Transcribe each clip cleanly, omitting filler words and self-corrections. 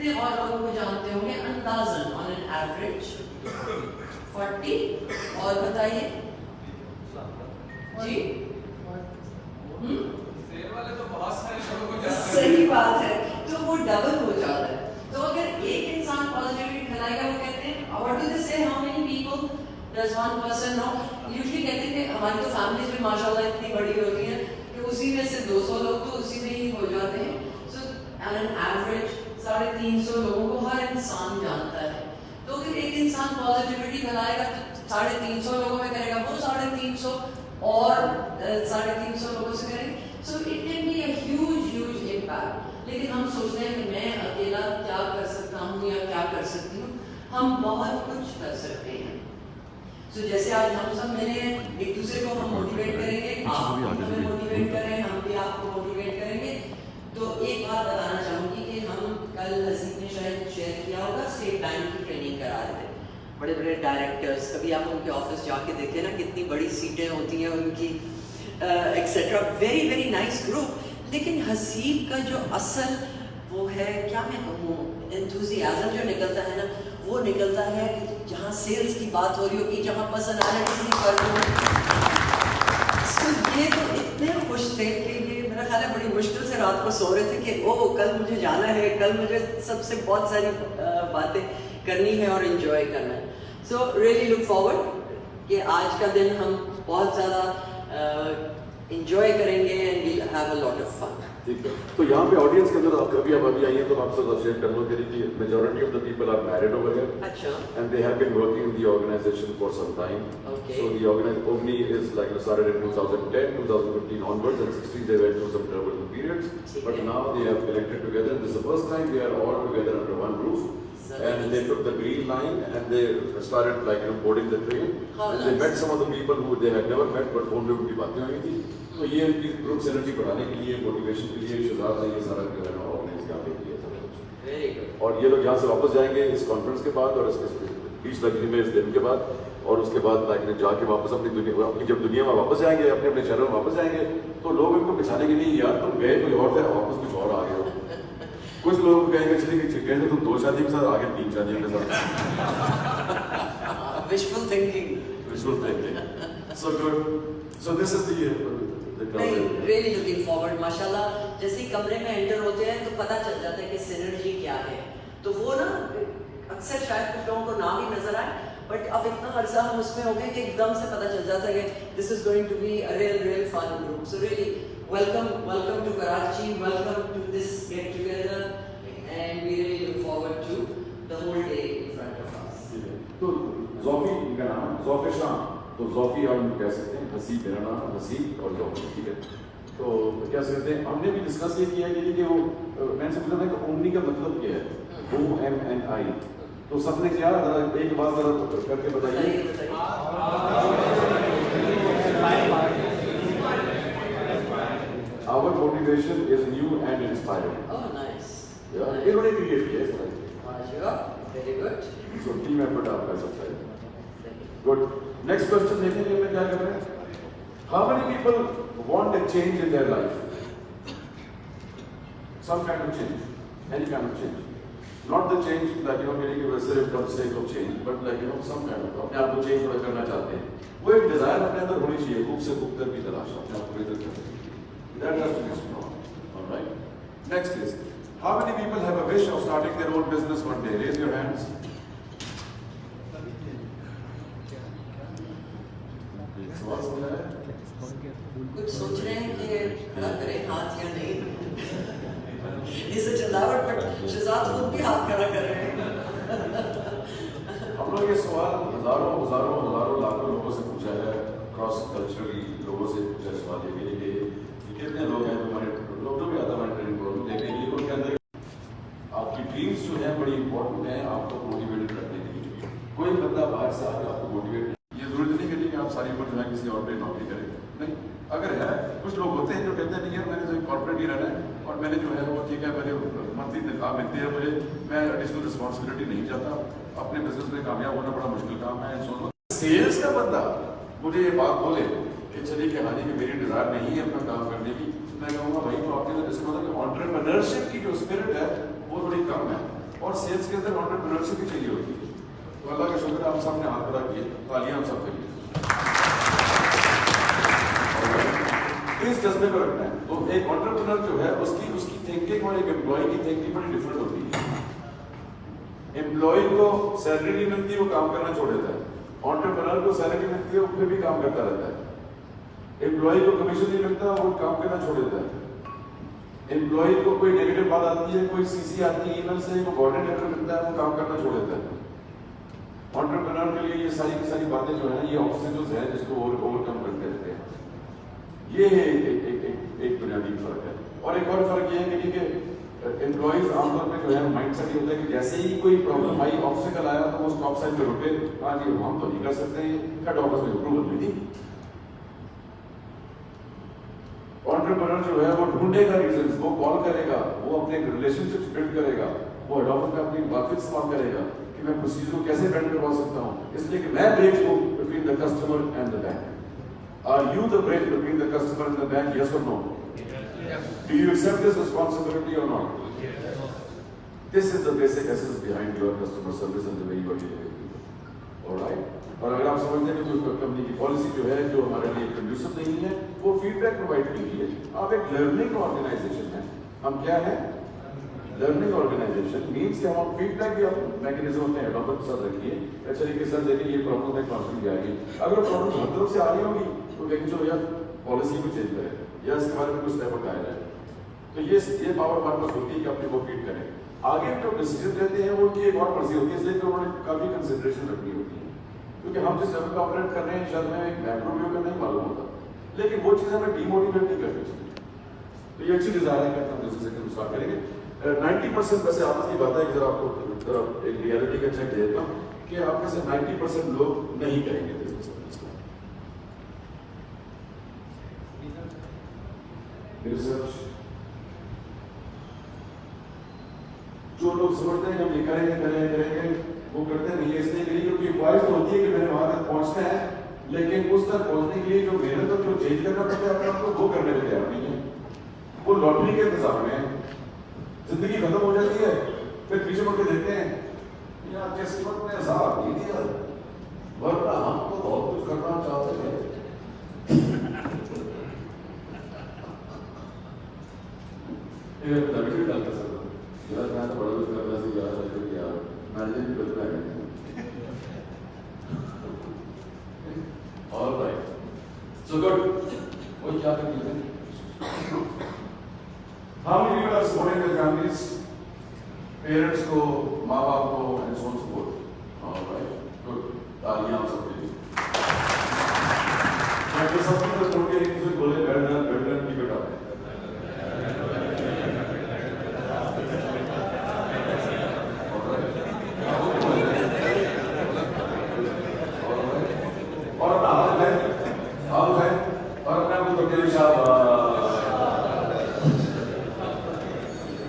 کتنے اور لوگوں کو جانتے ہوں گے اندازن آن این ایوریج 40؟ اور بتائیے جی. صحیح بات ہے, تو وہ ڈبل ہو جاتا ہے. تو اگر ایک انسان پازیٹیوٹی پھیلائے گا, وہ کہتے ہیں what do they say, how many people does one person know? Usually کہتے ہیں کہ ہماری تو فیملیز میں ماشاء اللہ اتنی بڑی ہوتی ہیں کہ اسی میں سے 200 لوگ تو اسی میں ہی ہو جاتے ہیں. سو آن این ایوریج 350 لوگوں کو ہر انسان جانتا ہے. تو اگر ایک انسان پازیٹیوٹی پھیلائے گا تو 350 لوگوں میں کرے گا, وہ 350 اور 350 لوگوں سے کریں گے. So it can be a huge impact. لیکن ہم سوچتے ہیں کہ میں اکیلا کیا کر سکتا ہوں یا کیا کر سکتی ہوں. ہم بہت کچھ کر سکتے ہیں. سو جیسے آج ہم سب ملے ہیں, ایک دوسرے کو ہم موٹیویٹ کریں گے, آپ بھی ہمیں موٹیویٹ کریں, ہم بھی آپ کو موٹیویٹ کریں گے. تو ایک بات بتانا چاہوں گی کہ ہم کل حسیب نے شاید شیئر کیا ہوگا, اسٹیٹ بینک کی ٹریننگ کرا رہے تھے. بڑے بڑے ڈائریکٹرس, کبھی آپ ان کے آفس جا کے دیکھیں نا, کتنی بڑی سیٹیں ہوتی ہیں ان کی etcetera. Very very nice group. لیکن حسیب کا جو اصل وہ ہے, کیا میں کہوں, انتھوزیازم جو نکلتا ہے نا, وہ نکلتا ہے کہ جہاں سیلز کی بات ہو رہی ہوگی, جہاں پرسنالٹی پر ہو. یہ تو اتنے خوش تھے کہ یہ میرا خیال ہے بڑی مشکل سے رات کو سو رہے تھے کہ او کل مجھے جانا ہے, کل مجھے سب سے بہت ساری باتیں کرنی ہے اور انجوائے کرنا ہے. سو ریئلی لک فارورڈ کہ آج کا دن ہم بہت زیادہ انجوائے کریں گے and we'll have a lot of fun. ٹھیک ہے, تو یہاں پہ آڈینس کے اندر آپ کبھی ابھی آئی ہیں تو آپ سے شیئر کر لوں کہ majority of the people are married over here. اچھا. And they have been working in the organization for some time. So the Omni is like started in 2010, 2015 onwards, and 16 they went through some turbulent periods. But now they have connected together. This is the first time they are all together under one roof. And they took the green line and they started like boarding the train. And they met some of the people who they had never met, but phone पे उनकी बातें हुई थी. तो ये उनकी group से energy बढ़ाने के लिए, मोटिवेशन के लिए शहजाद ने ये सारा ऑर्गेनाइज यहाँ पे किया था. और ये लोग यहाँ से वापस जाएंगे इस कॉन्फ्रेंस के बाद और इसके बीच लगने में इस दिन के बाद, और उसके बाद लाइक जाके वापस अपनी जब दुनिया में वापस जाएंगे, अपने अपने शहरों में वापस जाएंगे, तो लोग इनको बिछाने के लिए यार तुम गए कोई और थे, वापस कुछ और आ गए हो. कुछ लोग कहेंगे चलिए कहते तुम 2 शादी के साथ आगे 3 शादियों के साथ. Wishful thinking. Wishful thinking. So good. So this is the really looking forward. माशाल्लाह जैसे ही कमरे में एंटर होते हैं तो पता चल जाता है कि सिनर्जी क्या है. तो वो ना अक्सर शायद कुछ लोगों को ना भी नजर आए, बट अब इतना अरसा हम उसमें हो गए कि एकदम से पता चल जाता है कि this is going to be a real fun group. So really welcome to Karachi, welcome to this get together, and we really look forward to the whole day in front of us. तो ज़ोफ़ी इनका नाम है, ज़ोफ़ी शाम. तो ज़ोफ़ी हम कह सकते हैं, हसीब मेरा नाम है, हसीब और ज़ोफ़ी. ठीक है, तो क्या सकते हैं, हमने भी डिस्कस ये किया कि वो मैंने से पूछा था कि ओमनी का मतलब क्या है, OMNI. तो सबने क्या एक बात जरा करके बताइए. Our motivation is new and inspiring. Oh, nice. Yeah, इन्होंने क्रिएट किया है sir. Very good. So team effort आपका सबसे. Good. Next question देखेंगे मैं क्या कर रहे हैं. How many people want a change in their life? Some kind of change, any kind of change. Not the change that मेरे की वजह से for the sake of change, but like some kind of अपने आप को change थोड़ा करना चाहते हैं. वो एक desire अपने अंदर होनी चाहिए, खूब से खूब तर भी तलाश अपने आप को बेहतर करने. That has to be strong. All right. Next is, how many people have a wish of starting their own business one day? Raise your hands. सवाल हो रहा है? कुछ सोच रहे हैं कि खड़ा करें हाथ या नहीं. इसे चिल्लावट बट शहजाद खुद भी हाथ खड़ा कर रहे हैं. हम लोग ये सवाल हजारों लाखों लोगों से पूछा है, क्रॉस कल्चरली लोगों से पूछा सवाल ये कि कितने लोग हैं जो हमारे डॉक्टर भी आता है हमारे ट्रेनिंग प्रोग्राम लेकिन ये लोग के अंदर आपकी ड्रीम्स जो हैं बड़ी इंपॉर्टेंट हैं आपको मोटिवेट करने के लिए. कोई बंदा बाहर से आकर आपको मोटिवेट, ये जरूरत नहीं करती कि आप सारी उम्र जो है किसी और पे नौकरी करें. नहीं, अगर है कुछ लोग होते हैं जो कहते हैं नहीं यार मैंने जो कॉर्पोरेट ही रहना है और मैंने जो है वो ठीक है मैंने मंथली तनख्वाह मिलती है मुझे, मैं एडिशनल रिस्पॉन्सिबिलिटी नहीं चाहता, अपने बिजनेस में कामयाब होना बड़ा मुश्किल काम है. सेल्स का बंदा मुझे ये बात बोले कि चलिए कि हाँ जी कि मेरी डिज़ायर नहीं है अपना काम करने की, मैं कहूँगा भाई तो आपने तो डिस्कवर कि एंटरप्रेन्योरशिप की जो स्पिरिट है वो थोड़ी कम है. اور سیلس کے اندر انٹرپرینورشپ بھی چاہیے ہوتی ہے. تو اللہ کا شکر ہے آپ سب نے ہاتھ بڑا کیے, تالیاں ہم سب کے لیے. اس جذبے کو رکھنا ہے. تو ایک انٹرپرینور جو ہے اس کی تھنکنگ اور ایک امپلائی کی تھنکنگ بڑی ڈفرنٹ ہوتی ہے. امپلائی کو سیلری نہیں ملتی, وہ کام کرنا چھوڑ دیتا ہے. انٹرپرینور کو سیلری ملتی ہے, وہ پھر بھی کام کرتا رہتا ہے. امپلائی کو کمیشن نہیں ملتا, وہ کام کرنا چھوڑ دیتا ہے. امپلائی کو کوئی نیگیٹو بات آتی ہے, کوئی سی سی آتی ہے ای میل سے, کوئی وارننگ لیٹر ملتا ہے, وہ کام کرنا چھوڑ دیتا ہے. انٹرپرینور کے لیے یہ ساری کی ساری باتیں جو ہیں یہ آبسٹیکلز ہیں جس کو اوور کم کرتے رہتے ہیں. یہ ہے ایک بنیادی فرق ہے. اور ایک اور فرق یہ ہے کہ امپلائیز عام طور پہ جو ہے مائنڈ سیٹ یہ ہوتا ہے کہ جیسے ہی کوئی پرابلم آئی, آبسٹیکل آیا, تو وہ اسٹاپ سائن پہ رکے, ہاں جی ہم تو نہیں کر سکتے, ہیڈ آفس میں اپروول نہیں دی. انٹرپرینور جو ہے وہ ڈھونڈے گا ریزنس, وہ کال کرے گا, وہ اپنے ریلیشن شپس بلڈ کرے گا, وہ ہیڈ آفس میں اپنی بات استعمال کرے گا کہ میں پروسیجر کو کیسے بینڈ کروا سکتا ہوں, اس لیے کہ میں بریج ہوں between the customer and the bank. Are you the bridge between the customer and the bank? Yes or no? Yes. Do you accept this responsibility or not? Yes. This is the basic essence behind your customer service and the way you are dealing with people. All right? اور اگر آپ سمجھتے ہیں کہ کوئی company کی policy جو ہے جو ہمارے لیے کنڈیوسو نہیں ہے, وہ فیڈ بیک پرووائڈ کیجیے. آپ ایک لرننگ آرگنائزیشن ہیں. ہم کیا ہیں؟ Learning organization. مینس کہ ہم فیڈ بیک بھی میکینزم اپنے ہیڈ آفس کے ساتھ رکھیے. اچھا کہ سر دیکھیں یہ پرابلم ہے, کاؤنسلنگ آ گئی. اگر پرابلم ہر طرف سے آ رہی ہوگی تو دیکھیں چلو یار پالیسی کو چینج کریں یا اس کے بارے میں کچھ اسٹیپ اٹھایا جائے. تو یہ پاور ہمارے پاس ہوتی ہے کہ اپنے کو فیڈ کریں. آگے جو ڈیسیجن لیتے ہیں وہ ان کی ایک اور مرضی ہوتی ہے, اس لیے کہ انہوں نے کافی کنسیڈریشن رکھنی ہوتی ہے. کیونکہ ہم جس لیول پہ آپریٹ کر رہے ہیں شاید میں ایک میکرو ویو کا نہیں معلوم ہوتا, لیکن وہ چیزیں ہمیں ڈی موٹیویٹ نہیں کرنی چاہیے. تو یہ اچھی ڈیزائر ہے کہ ہم دوسرے سے اسٹارٹ کریں گے. 90% ویسے آپس کی بات ہے کہ ذرا آپ کو ایک ریئلٹی کا چیک دیتا ہوں کہ آپ میں سے 90% لوگ نہیں کریں گے بزنس. ریسرچ جو لوگ سمجھتے ہیں کہ ہم یہ کریں گے وہ کرتے نہیں ہے. اس لیے کیونکہ خواہش تو ہوتی ہے کہ میں نے وہاں تک پہنچنا ہے, لیکن اس تک پہنچنے کے لیے جو محنت اور جو چینج کرنا پڑتا ہے اپنے آپ کو وہ کرنے کو تیار نہیں ہے. وہ لاٹری کے انتظام میں ہے. زندگی ختم ہو جاتی ہے, پھر پیچھے مڑ کے دیکھتے ہیں یار قسمت نے ساتھ نہیں دیا, ورنہ ہم تو بہت کچھ کرنا چاہتے ہیں. یار میں تو بڑا کچھ کرنا سی یار مینیجر بھی کرتا ہے. All right, so good. وہ کیا کرتی ہے How many people are supporting their families? Parents کو, ماں باپ کو, and so on so forth. All right, good. تالیاں آپ سب کے لیے. میں تو سب کی طرف کے ایک دوسرے بولے بیٹھنا کی بیٹا ہے. اور حال ہے اور اپنے آپ کو تو کے شاہ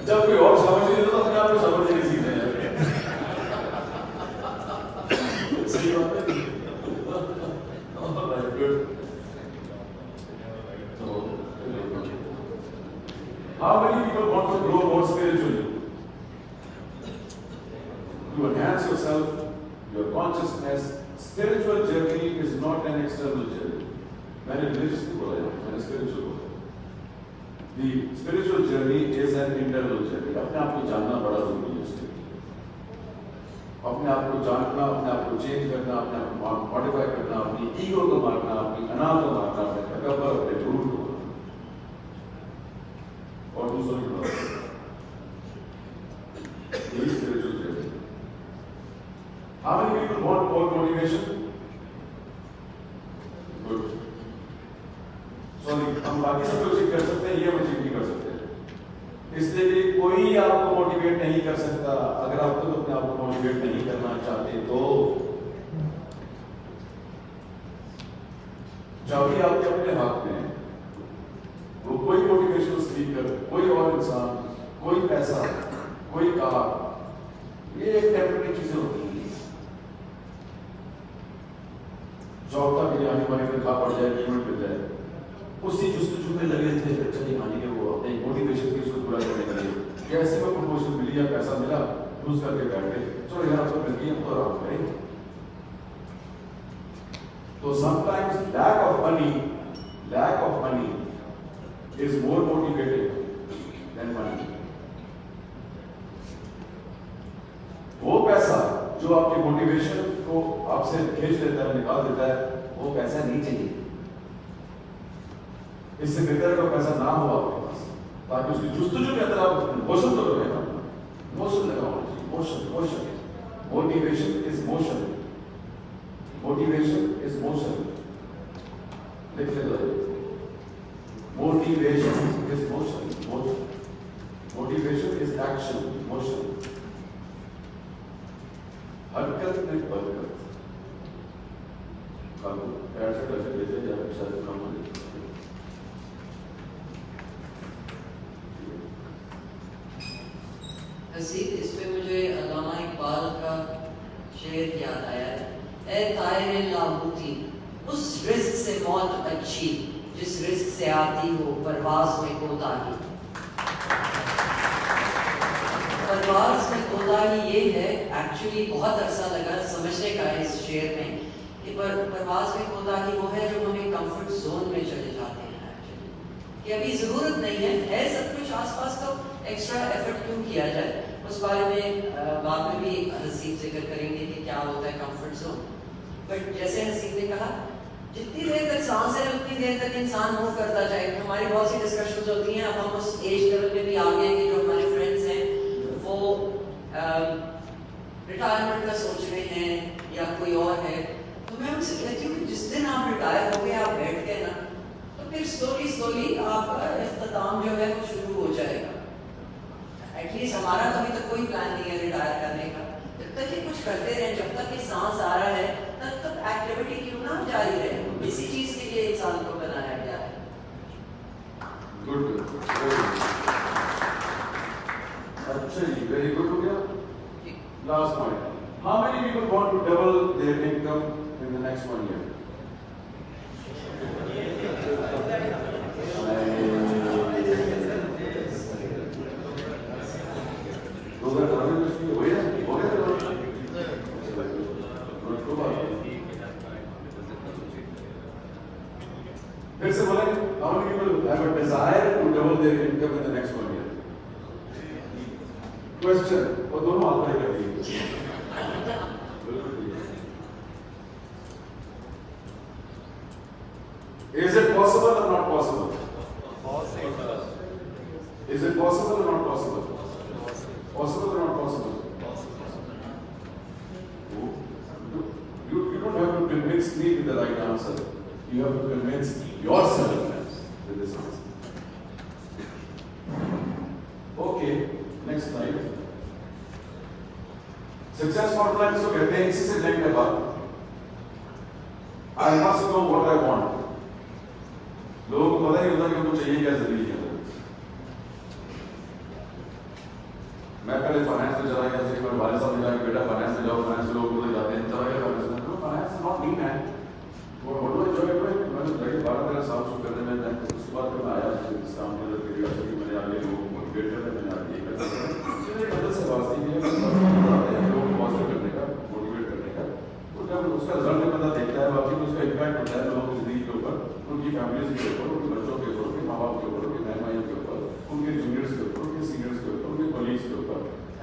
جب کوئی اور سمجھ نہیں تو اپنے آپ کو سمجھ نہیں سیکھتے ہیں. صحیح بات ہے. How many people want to grow more spiritually? To enhance yourself, your consciousness. Spiritual journey is not an external journey. میں نے religious نہیں بولا ہے, میں نے spiritual بولا. The spiritual journey is an internal journey. اپنے آپ کو جاننا بڑا ضروری ہے. اس کے اپنے آپ کو جاننا, اپنے آپ کو چینج کرنا, اپنے آپ کو ماڈیفائی کرنا, اپنی ایگو کو مارنا, اپنی انا کو مارنا, اپنے تکبر, اپنے غرور کو مارنا اور دوسروں کی بات. یہی spiritual journey. How many people want more motivation? Good. Sorry, ہم باقی سب کچھ کر سکتے ہیں, یہ ہم اچیو نہیں کر سکتے. اس لیے کہ کوئی آپ کو موٹیویٹ نہیں کر سکتا. اگر آپ خود اپنے آپ کو موٹیویٹ نہیں کرنا چاہتے تو چابی آپ کے اپنے ہاتھ میں ہے. وہ کوئی موٹیویشنل اسپیکر, کوئی اور انسان, کوئی پیسہ, کوئی کار, یہ ایک ٹیمپرری چیزیں ہوتی ہیں. جاب کا بھی آنے والے میں کھا پڑ جائے, پیمنٹ مل جائے, اسی جستجو میں لگے تھے. اچھا نہیں آنے کے وہ اپنے موٹیویشن کی اس کو پورا کرنے کے لیے کیسے میں پروموشن ملی یا پیسہ ملا, कंफ्यूज करके बैठ गए, चलो यार अब तो मिल गई, हम तो आराम करेंगे। तो sometimes lack of money is more motivating than money. वो पैसा जो आपकी मोटिवेशन को आपसे खींच लेता है, निकाल देता है, वो पैसा नहीं चाहिए। इससे बेहतर का पैसा ना हो आपके पास, ताकि उसकी जुस्तजू के अंदर आप मोशन तो रहे ना, मोशन लगा होना चाहिए, motion. Motivation is motion, motivation is motion. लिख ले motivation is motion, motivation is action, motion. हरकत में बरकत। ऐसे कैसे लेते हैं जब शायद कम हो जाए। हसीब, इस पे मुझे अल्लामा इकबाल का शेर याद आया है। ए तायरे लाहूती, उस रिस्क से मौत अच्छी जिस रिस्क से आती हो परवाज में कोताही। परवाज में कोताही ये है, एक्चुअली बहुत अरसा लगा समझने का इस शेर में कि परवाज में कोताही वो है जो हमें कंफर्ट जोन में चले जाते हैं एक्चुअली, कि अभी ज़रूरत नहीं है सब कुछ आसपास, तो एक्स्ट्रा एफर्ट क्यों किया जाए। उस बारे में बाद में भी हसीब जिक्र करेंगे कि क्या होता है कंफर्ट जोन। बट जैसे हसीब ने कहा, जितनी देर तक सांस है उतनी देर तक इंसान मूव करता जाए। हमारी बहुत सी डिस्कशंस होती हैं, अब हम उस एज लेवल पे भी आ गए कि जो हमारे फ्रेंड्स हैं वो रिटायरमेंट का सोच रहे हैं या कोई और है, तो मैं उनसे कहती हूँ कि जिस दिन आप रिटायर हो गए, आप बैठ गए ना, तो फिर स्लोली आपका इख्तिताम जो है वो शुरू हो जाएगा। एटलीस्ट हमारा तो अभी तक कोई प्लान नहीं है रिटायर करने का, जब तक ये कुछ करते रहे, जब तक ये सांस आ रहा है तब तक एक्टिविटी क्यों ना जारी रहे। इसी चीज के लिए इंसान को बनाया गया है। गुड, अच्छा जी, वेरी गुड हो गया। Last point, how many people want to double their income in the next 1 year? फिर से बोलें, how many people have a desire to double their income in the next 1 year? Question, वो दोनों हाथ खड़े कर दिए। Is it possible or not possible? Is it possible or not possible? Possible or not possible? You don't have to convince me with the right answer. You have to convince yourself with this answer. Okay, next slide. Success formula इसको कहते हैं, इसी से link है बात। I must know what I want. लोगों को पता नहीं होता कि उनको चाहिए क्या जिंदगी के अंदर। मैं पहले फाइनेंस में चला गया, मेरे वाले साहब ने कहा कि बेटा फाइनेंस में जाओ, फाइनेंस लोग बोले जाते हैं, चला गया फाइनेंस में। Finance is not me man, वो बोलो एंजॉय करो। मैंने लगे 12-13 साल शुरू करने में, उसके बाद फिर मैं आया इस काम के अंदर, पीरियड से मैंने आगे लोगों को मोटिवेट करना, मैंने आगे ये करना, मेरी मदद से वास्ते के लिए लोगों को पॉजिटिव करने का, मोटिवेट करने का। तो जब उसका रिजल्ट में बंदा देखता है, बाकी उसका इम्पैक्ट होता है लोगों की जिंदगी के ऊपर, उनकी फैमिलीज के ऊपर, उनके बच्चों के ऊपर, उनके माँ बाप के ऊपर, उनके बहन भाइयों के ऊपर, उनके जूनियर्स के ऊपर, उनके सीनियर्स के ऊपर, उनके कॉलीग्स के ऊपर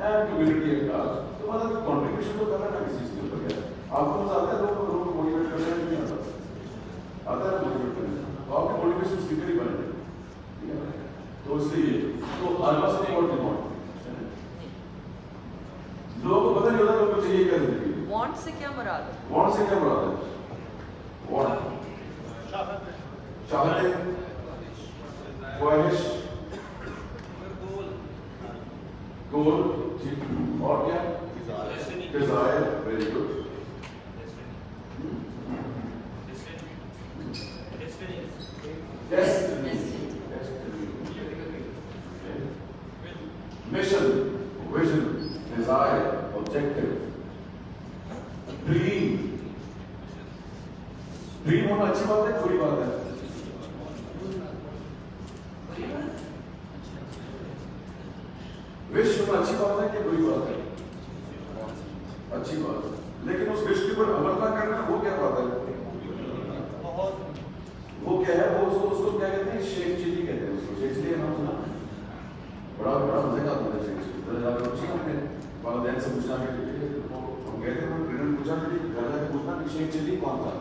एंड कम्युनिटी एट लार्ज। तो मतलब कंट्रीब्यूशन तो करना ना किसी चीज के ऊपर क्या आपको मजा आता है, लोगों को मोटिवेट करने में नहीं आता है मोटिवेट करने, तो आपके मोटिवेशन स्पीकर ही बने। तो इसलिए तो आलमा से नहीं बोलते लोगों को पता नहीं होता लोगों को चाहिए क्या जिंदगी। वांट से क्या मुराद है? वांट से क्या मुराद है? वांट चाहते, ख्वाहिश, गोल, ठीक, और क्या? Desire, very good. Mission, vision, desire, objective, dream. Dream होना अच्छी बात है, बुरी बात है? विश होना अच्छी बात है कि बुरी बात है? अच्छी बात है, लेकिन उस विश के ऊपर अमल ना करना वो क्या बात है? वो क्या है? वो उसको क्या कहते हैं? शेख चिली कहते हैं उसको। शेख चिली नाम सुना? बड़ा बड़ा मजे का आता है शेख चिली। तो जाकर पूछी हमने वालिदैन से पूछना कि हम गए थे, ट्रेनर ने पूछा कि घर जाके पूछना कि शेख चिली कौन था?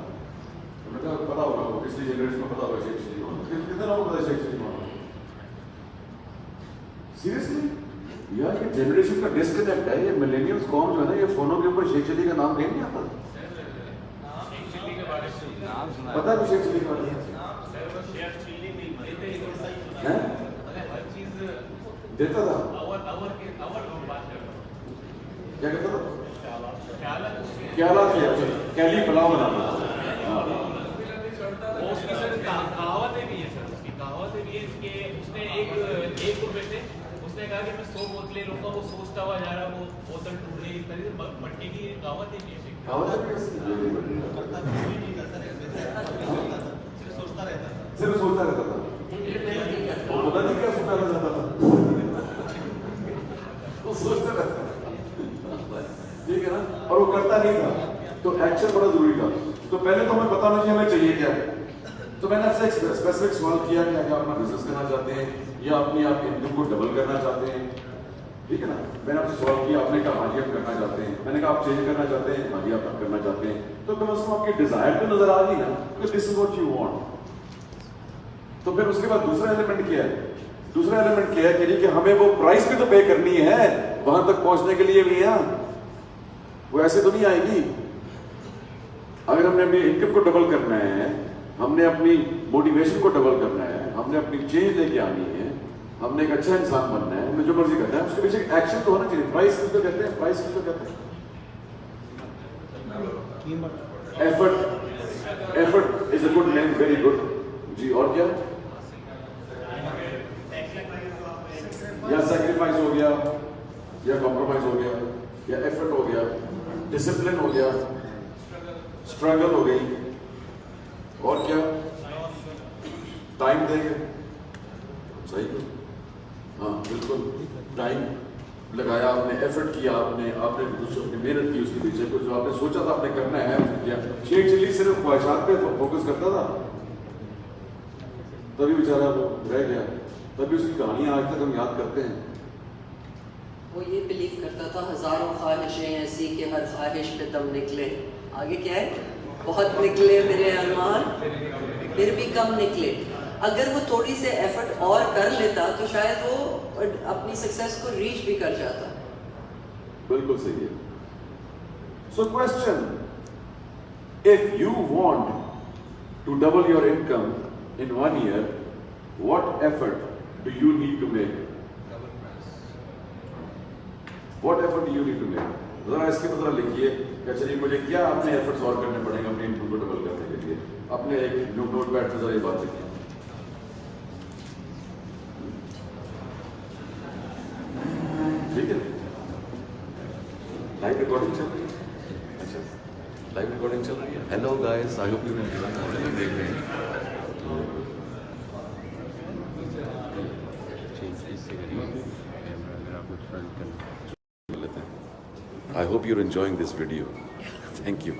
तो मैं कहा पता होगा, पिछली जनरेशन में पता होगा शेख चिली कौन था। कितने लोगों को पता है शेख चिली कौन था? सीरियसली यार, ये जनरेशन का डिस्कनेक्ट है। ये मिलेनियल्स कौन जो है ना, ये फोनों के ऊपर शेख चिली का नाम नहीं आता। पता है शेख चिली के बारे में? देता था क्या कहता था? क्या हालात है? कैली पुलाव बनाना। कहावतें भी है सर, उसकी कहावतें भी है कि उसने एक रुपए से उसने कहा कि मैं 100 बोतलें लूंगा, वो सोचता हुआ जा रहा, वो बोतल टूट रही, इस तरह से मट्टी की कहावतें भी है। सिर्फ सोचता रहता था, और पता नहीं क्या सोचता रहता था, वो सोचता रहता था, ठीक है ना, और वो करता नहीं था। तो एक्शन बड़ा जरूरी था। तो पहले तो हमें पता होना चाहिए हमें चाहिए क्या है। तो मैंने आपसे एक स्पेसिफिक सवाल किया कि क्या अपना बिजनेस करना चाहते हैं या अपनी आप इनकम को डबल करना चाहते हैं, ठीक है ना। मैंने आपसे सवाल किया, आपने कहा हाँ जी आप करना चाहते हैं। मैंने कहा आप चेंज करना चाहते हैं, हाँ जी आप करना चाहते हैं। तो कम से कम आपकी डिजायर तो नजर आ गई ना कि this is what you want. तो फिर उसके बाद दूसरा एलिमेंट क्या है? दूसरा एलिमेंट क्या है कि हमें वो प्राइस भी तो पे करनी है वहां तक पहुंचने के लिए भी। वो ऐसे तो नहीं आएगी। अगर हमने अपनी इनकम को डबल करना है, हमने अपनी मोटिवेशन को डबल करना है, हमने अपनी चेंज लेके आनी है, हमने एक अच्छा इंसान बनना है, हमें जो मर्जी करना है, उसके पीछे एक्शन तो होना चाहिए। प्राइस किसको कहते हैं? प्राइस किसको कहते हैं? Effort. Effort is a good name, very good जी। और क्या? या सैक्रिफाइस हो गया, या कॉम्प्रोमाइज हो गया, या एफर्ट हो गया, डिसिप्लिन हो गया, स्ट्रगल हो गई, और क्या? टाइम देंगे, सही है, हाँ बिल्कुल। टाइम लगाया आपने, एफर्ट किया आपने कुछ अपनी मेहनत की उसके पीछे, कुछ जो आपने सोचा था आपने करना है उसने किया। शेख चिली सिर्फ ख्वाहिशात पे फोकस करता था, तभी बेचारा वो रह गया। तभी उसकी कहानियां आज तक हम याद करते हैं। वो ये बिलीव करता था हजारों ख्वाहिशें ऐसी कि हर ख्वाहिश पे दम निकले। आगे क्या है? बहुत निकले मेरे अरमान फिर भी कम निकले। अगर वो थोड़ी से एफर्ट और कर लेता तो शायद वो अपनी सक्सेस को रीच भी कर जाता। बिल्कुल सही है। So question, if you want to double your income in 1 year, what effort do you need to make? What effort do you need to make? जरा इसके पर जरा लिखिए कि चलिए मुझे क्या अपने एफर्ट्स और करने पड़ेंगे अपने इनकम को डबल करने के लिए। अपने एक नोट पैड पर जरा ये बात लिखिए। ठीक है, लाइव रिकॉर्डिंग चल रही है। अच्छा, लाइव रिकॉर्डिंग चल रही है। Hello guys, I hope you enjoy देख रहे हैं। I hope you're enjoying this video. Thank you.